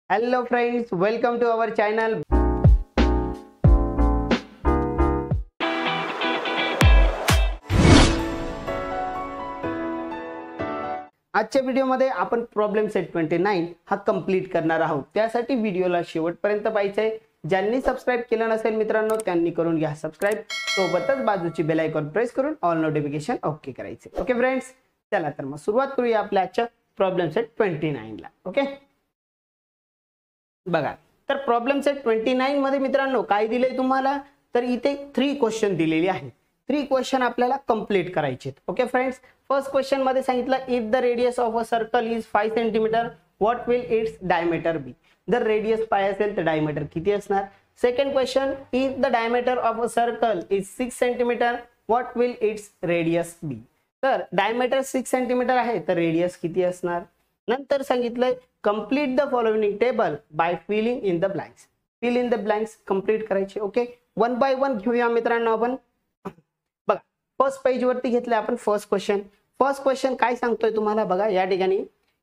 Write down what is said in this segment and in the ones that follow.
Hello friends, welcome to our channel. आजच्या व्हिडिओमध्ये आपण प्रॉब्लेम सेट 29 हा कंप्लीट करणार आहोत. त्यासाठी व्हिडिओला शेवटपर्यंत पाहायचं आहे. ज्यांनी सबस्क्राइब केलं नसेल मित्रांनो त्यांनी करून घ्या सबस्क्राइब. सोबतच बाजूची बेल आयकॉन प्रेस करून ऑल नोटिफिकेशन ओके करायचे. ओके फ्रेंड्स, चला तर मग सुरुवात करूया आपल्या आजच्या प्रॉब्लेम सेट 29 ला. ओके बघा, तर प्रॉब्लेम सेट 29 मध्ये मित्रांनो काय दिले तुम्हाला, तर इथे 3 क्वेश्चन दिलेली आहेत. 3 क्वेश्चन आपल्याला कंप्लीट करायचे. ओके फ्रेंड्स, फर्स्ट क्वेश्चन मध्ये सांगितलं if the radius of a circle is 5 centimetre what will its diameter be. जर रेडियस पाय असेल तर डायमीटर किती असणार. Second question if the diameter of a circle is 6 centimetre what will its radius be. तर diameter 6 centimetre आहे तर radius किती असणार. नंतर सांगितलंय complete the following table by filling in the blanks. Fill in the blanks complete करायचे. Okay, one by one घेऊया मित्रांनो आपण. बघा, फर्स्ट पेज वरती घेतलं आपण फर्स्ट क्वेश्चन. फर्स्ट क्वेश्चन काय सांगतोय तुम्हाला बघा या ठिकाणी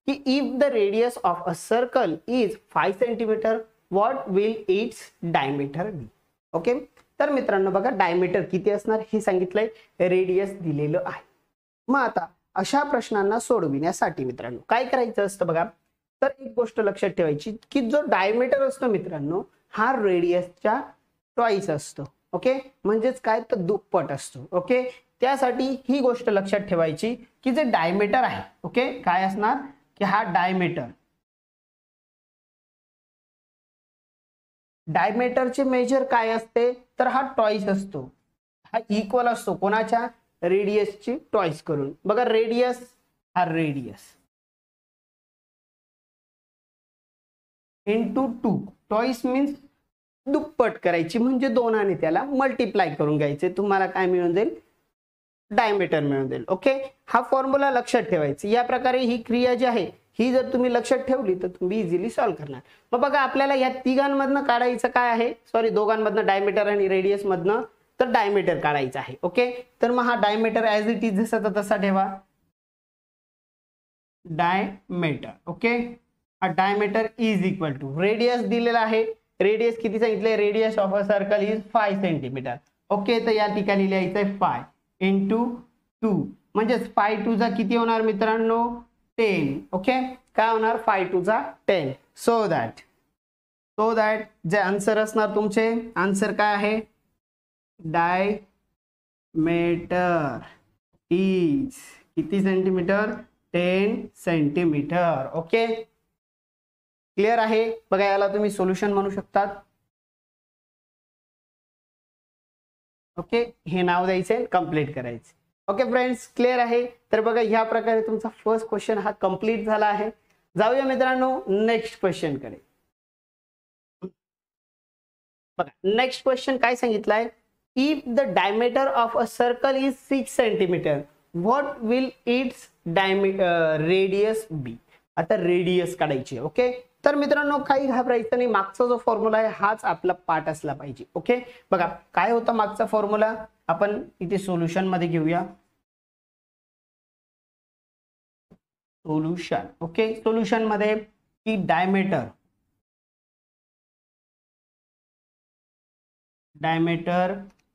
की if the radius of a circle is 5 centimetre what will its diameter be. Okay, तर मित्रांनो बघा डायमीटर किती असणार हे सांगितलंय, रेडियस दिलेलं आहे. मग आता अशा प्रश्नांना सोडविण्यासाठी मित्रांनो काय करायचं असतं बघा, तर एक गोष्ट लक्षात ठेवायची की जो डायमीटर असतो मित्रांनो हा रेडियसच्या ट्वाइस असतो. ओके, म्हणजेच काय तर दुप्पट असतो. ओके, त्यासाठी ही गोष्ट लक्षात ठेवायची की जे डायमीटर आहे ओके काय असणार की हा डायमीटरचे मेजर काय असते तर हा ट्वाइस असतो. हा इक्वल असतो कोणाच्या, रेडियसची ट्वाइस करून. बघा रेडियस हा रेडियस इंटू 2 ट्वाइस मीन्स दुप्पट करायची म्हणजे 2 आणि त्याला मल्टिप्लाय करून घ्यायचे. तुम्हाला काय मिळून जाईल, डायमीटर मिळून जाईल. ओके, हा फॉर्म्युला लक्षात ठेवायचा. या प्रकारे ही क्रिया जी आहे ही जर तुम्ही लक्षात ठेवली तर तुम्ही इझिली सॉल्व्ह करणार. मग बघा आपल्याला या तिघांमधनं काढायचं काय आहे, सॉरी दोघांमधनं डायमीटर आणि रेडियस मधनं तर डायमीटर काढायचं आहे. ओके, तर मग हा डायमीटर ऍज इट इज जसा तसा ठेवा डायमीटर. ओके, हा diameter is equal to radius दिलेला आहे. रेडियस किती सांगितलंय, radius of a circle is 5 centimetre. Okay, तर या ठिकाणी लिहायचंय 5 इंटू 2 म्हणजेच 5 2 चा किती होणार मित्रांनो 10. ओके, काय होणार 5 2 चा 10. सो दॅट जे आन्सर असणार तुमचे, आन्सर काय आहे, डायमीटर इज किती सेंटीमीटर, 10 सेंटीमीटर. ओके, क्लिअर आहे. बघा याला तुम्ही सोल्युशन म्हणू शकतात. ओके, हे नाव द्यायचे कंप्लीट करायचे. ओके फ्रेंड्स, क्लिअर आहे. तर बघा ह्या प्रकारे तुमचा फर्स्ट क्वेश्चन हा कंप्लीट झाला आहे. जाऊया मित्रांनो नेक्स्ट क्वेश्चन कडे. बघा नेक्स्ट क्वेश्चन काय सांगितलंय, if the diameter of a circle is 6 centimetre what will its radius be. आता रेडियस काढायची. ओके, तर मित्रांनो काही घाबरायचं नाही, मागचा जो फॉर्म्युला आहे हाच आपला पार्ट असला पाहिजे. ओके, बघा काय होता मागचा फॉर्म्युला, आपण इथे सोल्युशन मध्ये घेऊया. सोल्युशन. ओके, सोल्युशन मध्ये की डायमीटर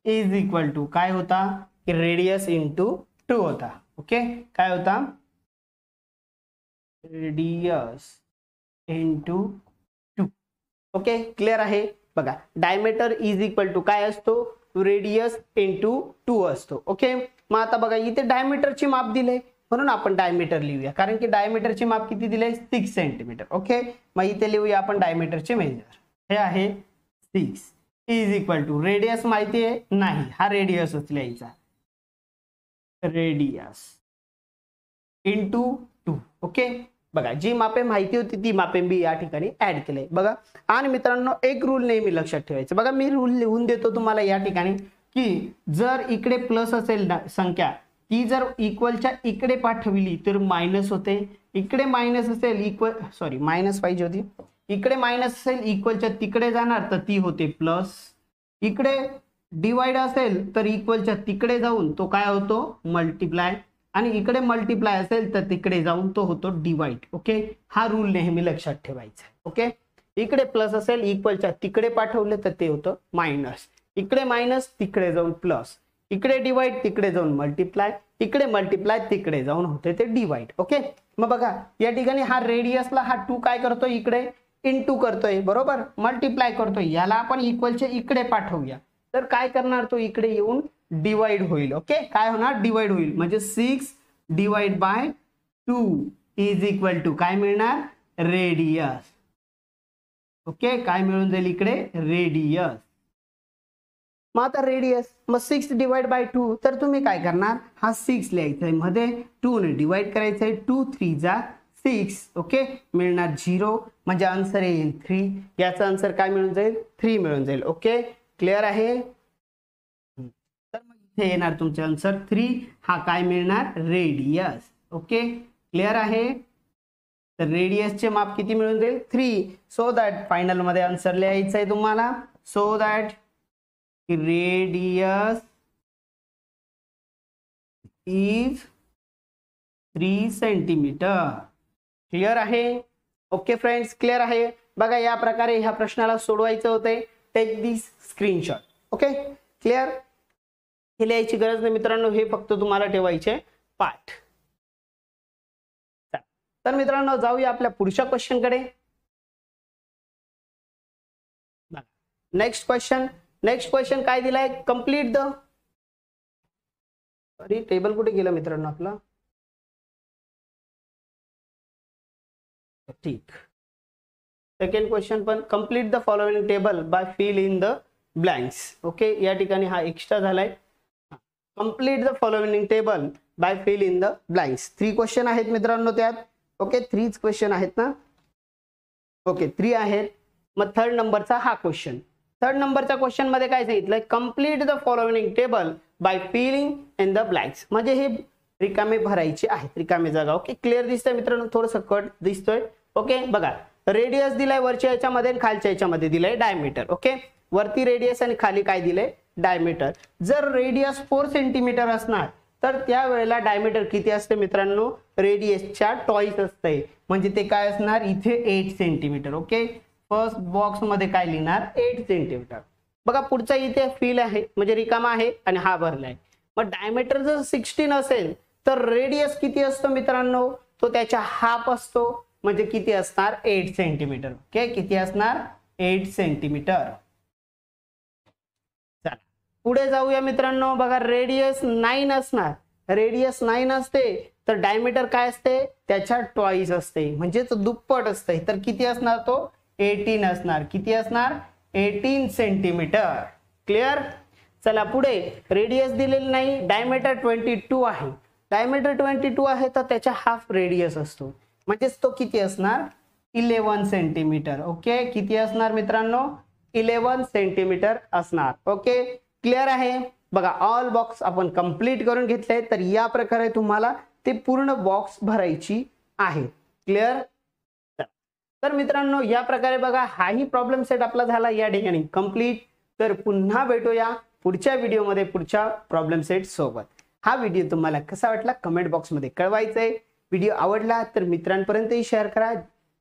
इज इक्वल टू काय होता की रेडियस इंटू 2 होता. ओके, काय होता, रेडियस इंटू 2. ओके, क्लिअर आहे. बघा डायमीटर इज इक्वल टू काय असतो, रेडियस इंटू 2 असतो. ओके, मग आता बघा इथे डायमीटरची माप दिले म्हणून आपण डायमीटर लिहूया, कारण की डायमीटरची माप किती दिले 6 सेंटीमीटर. ओके, मग इथे लिहूया आपण डायमीटरचे मेजर, हे आहे 6 इज इक्वल टू रेडियस माहिती आहे नाही, हा रेडियसच लिहायचा, रेडियस इंटू 2. ओके, बघा जी मापे माहिती होती ती मापे मी या ठिकाणी ऍड केले. बघा आणि मित्रांनो एक रूल नेहमी लक्षात ठेवायचं. बघा मी रूल लिहून देतो तुम्हाला या ठिकाणी की जर इकडे प्लस असेल संख्या ती जर इक्वलच्या इकडे पाठवली तर मायनस होते, इकडे मायनस असेल इक्वल सॉरी मायनस पाहिजे होती, इकडे मायनस असेल इक्वलच्या तिकडे जाणार तर ती होते प्लस, इकडे डिवाइड असेल तर इक्वलच्या तिकडे जाऊन तो काय होतो मल्टिप्लाय, आणि इकडे मल्टिप्लाय असेल तर तिकडे जाऊन तो होतो डिवाइड. ओके, हा रूल नेहमी लक्षात ठेवायचा. ओके, इकडे प्लस असेल इक्वलच्या तिकडे पाठवले तर ते होतं मायनस, इकडे मायनस तिकडे जाऊन प्लस, इकडे डिवाइड तिकडे जाऊन मल्टिप्लाय, इकडे मल्टिप्लाय तिकडे जाऊन होते ते डिवाइड. ओके, मग बघा या ठिकाणी हा रेडियसला हा 2 काय करतोय इकडे इनटू करतोय, बरोबर, मल्टिप्लाय करतोय. याला आपण इक्वलच्या इकडे पाठवूया तर काय करणार तो इकडे येऊन डिवाइड होईल. ओके, काय होणार डिवाइड होईल म्हणजे 6 divide by 2 is equal to काय मिळणार रेडियस. ओके, काय मिळून जाईल इकडे रेडियस. मग आता रेडियस मग 6 डिवाइड बाय 2 तर तुम्ही काय करणार हा 6 लिहायचा आहे मध्ये 2 ने डिवाइड करायचं आहे 2 3 जा 6. ओके, मिळणार 0 म्हणजे आन्सर येईल 3. याचा आन्सर काय मिळून जाईल 3 मिळून जाईल. ओके, क्लिअर आहे. तर मग इथे येणार तुमचे आन्सर 3. हा काय मिळणार रेडियस. ओके, क्लिअर आहे. तर रेडियसचे माप किती मिळून जाईल 3. सो दॅट फायनल मध्ये आन्सर लिहायचं आहे तुम्हाला. So that radius is 3 centimetre. Clear आहे. ओके फ्रेंड्स, क्लिअर आहे. बघा या प्रकारे ह्या प्रश्नाला सोडवायचं होते. टेक दिस स्क्रीनशॉट. Okay, clear. हे लिहायची गरज नाही मित्रांनो, हे फक्त तुम्हाला ठेवायचे पाठ. तर मित्रांनो जाऊया आपल्या पुढच्या क्वेश्चन कडे. नेक्स्ट क्वेश्चन काय दिलाय कंप्लीट द, अरे टेबल कुठे गेला मित्रांनो आपला, ठीक. सेकंड क्वेश्चन पण complete the following table by fill in the blanks. Okay, या ठिकाणी हा एक्स्ट्रा झालाय. Complete the following table by fill in the blanks. 3 question आहेत मित्रांनो त्यात. ओके, 3 क्वेश्चन आहेत ना. ओके, 3 आहेत. मग थर्ड नंबरचा हा क्वेश्चन. थर्ड नंबरच्या क्वेश्चन मध्ये काय सांगितलंय complete the following table by filling in the blanks. म्हणजे हे रिकामे भरायचे आहेत, रिकामे जागा. ओके, क्लिअर दिसतंय मित्रांनो, थोडंसं कट दिसतोय. ओके, बघा रेडियस दिलाय वरच्या याच्यामध्ये आणि खालच्या याच्यामध्ये दिलाय डायमीटर. ओके, वरती रेडियस आणि खाली काय दिलंय डायमीटर. जर रेडियस 4 सेंटीमीटर असणार तर त्यावेळेला डायमीटर किती असते मित्रांनो रेडियसच्या टॉईस असते. म्हणजे ते काय असणार इथे 8 सेंटीमीटर. ओके, फर्स्ट बॉक्स मध्ये काय लिहिणार 8 सेंटीमीटर. बघा पुढचा इथे फिल आहे म्हणजे रिकामा आहे आणि हा भरलाय. मग डायमीटर जर 16 असेल तर रेडियस किती असतो मित्रांनो तो त्याच्या हाफ असतो. म्हणजे किती असणार 8 सेंटीमीटर. ओके, किती असणार 8 सेंटीमीटर. चला पुढे जाऊया मित्रांनो. बघा रेडियस 9 असणार. रेडियस 9 असते तर डायमीटर काय असते त्याच्या ट्वाइस असते म्हणजे तो दुप्पट असते. तर किती असणार तो 18 असणार. किती असणार 18 सेंटीमीटर. क्लिअर. चला पुढे रेडियस दिलेली नाही, डायमीटर 22 आहे. डायमीटर 22 आहे तर त्याच्या हाफ रेडियस असतो म्हणजेच तो किती असणार 11 सेंटीमीटर. ओके, किती असणार मित्रांनो 11 सेंटीमीटर असणार. ओके, क्लिअर आहे. बघा ऑल बॉक्स आपण कंप्लीट करून घेतले. तर या प्रकारे तुम्हाला ते पूर्ण बॉक्स भरायची आहे. क्लिअर. तर मित्रांनो या प्रकारे बघा हाही प्रॉब्लेम सेट आपला झाला या ठिकाणी कंप्लीट. तर पुन्हा भेटूया पुढच्या व्हिडिओमध्ये पुढच्या प्रॉब्लेम सेट सोबत. हा व्हिडिओ तुम्हाला कसा वाटला कमेंट बॉक्स मध्ये कळवायचंय. व्हिडिओ आवडला तर मित्रांपर्यंतही शेअर करा.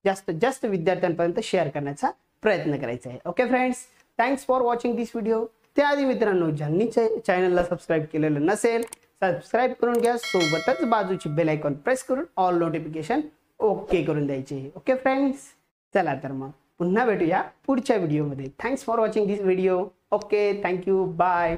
जास्तीत जास्त विद्यार्थ्यांपर्यंत शेअर करण्याचा प्रयत्न करायचा आहे. Okay friends, thanks for watching this video. त्याआधी मित्रांनो ज्यांनी चॅनलला सबस्क्राईब केलेलं नसेल सबस्क्राईब करून घ्या. सोबतच बाजूची बेल आयकॉन प्रेस करून ऑल नोटिफिकेशन ओके करून द्यायचे. ओके फ्रेंड्स, चला तर मग पुन्हा भेटूया पुढच्या व्हिडिओमध्ये. Thanks for watching this video. Okay, thank you, bye.